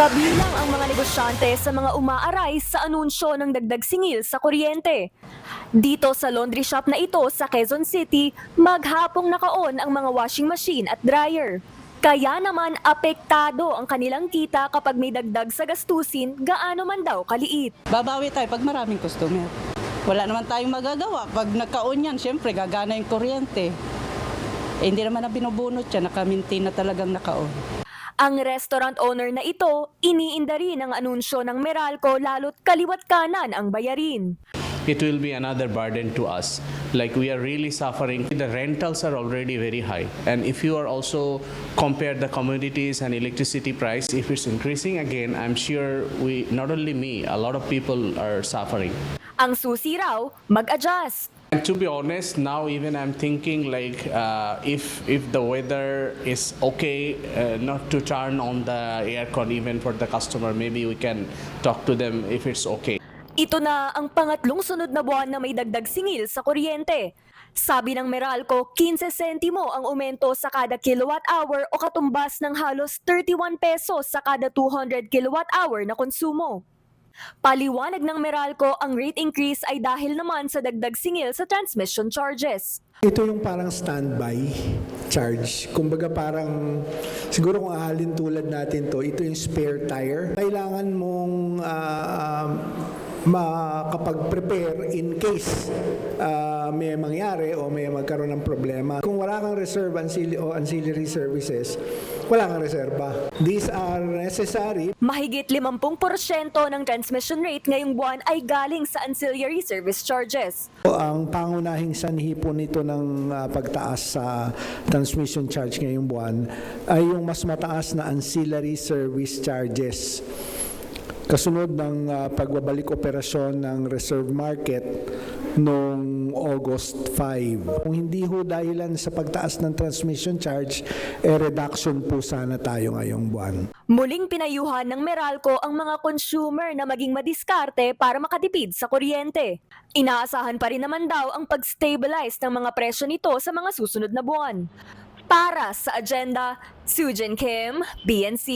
Kabilang ang mga negosyante sa mga umaaray sa anunsyo ng dagdag singil sa kuryente. Dito sa laundry shop na ito sa Quezon City, maghapong naka-on ang mga washing machine at dryer. Kaya naman apektado ang kanilang kita kapag may dagdag sa gastusin, gaano man daw kaliit. Babawi tayo pag maraming customer. Wala naman tayong magagawa. Pag nagka-on yan, syempre gagana yung kuryente. Hindi naman na binubunot siya, nakamintin na talagang naka-on. Ang restaurant owner na ito, iniinda rin ang anunsyo ng Meralco lalo't kaliwat kanan ang bayarin. It will be another burden to us. Like we are really suffering. The rentals are already very high. And if you are also compare the commodities and electricity price, if it's increasing again, I'm sure not only me, a lot of people are suffering. Ang susi raw, mag-adjust. And to be honest, now even I'm thinking like if the weather is okay, not to turn on the aircon even for the customer, maybe we can talk to them if it's okay. Ito na ang pangatlong sunod na buwan na may dagdag singil sa kuryente. Sabi ng Meralco, 15 sentimo ang aumento sa kada kilowatt hour o katumbas ng halos 31 pesos sa kada 200 kilowatt hour na konsumo. Paliwanag ng Meralco, ang rate increase ay dahil naman sa dagdag singil sa transmission charges. Ito yung parang standby charge. Kumbaga parang, siguro kung ahalin tulad natin to, ito yung spare tire. Kailangan mong makapag-prepare in case may mangyari o may magkaroon ng problema. Kung wala kang reserve o ancillary services, wala kang reserba. These are necessary. Mahigit 50% ng transmission rate ngayong buwan ay galing sa ancillary service charges. Ang pangunahing sanhi po nito ng pagtaas sa transmission charge ngayong buwan ay yung mas mataas na ancillary service charges. Kasunod ng pagbabalik operasyon ng reserve market noong August 5. Kung hindi ho dahilan sa pagtaas ng transmission charge, reduction po sana tayo ngayong buwan. Muling pinayuhan ng Meralco ang mga consumer na maging madiskarte para makatipid sa kuryente. Inaasahan pa rin naman daw ang pag-stabilize ng mga presyo nito sa mga susunod na buwan. Para sa agenda, Sujin Kim, BNC.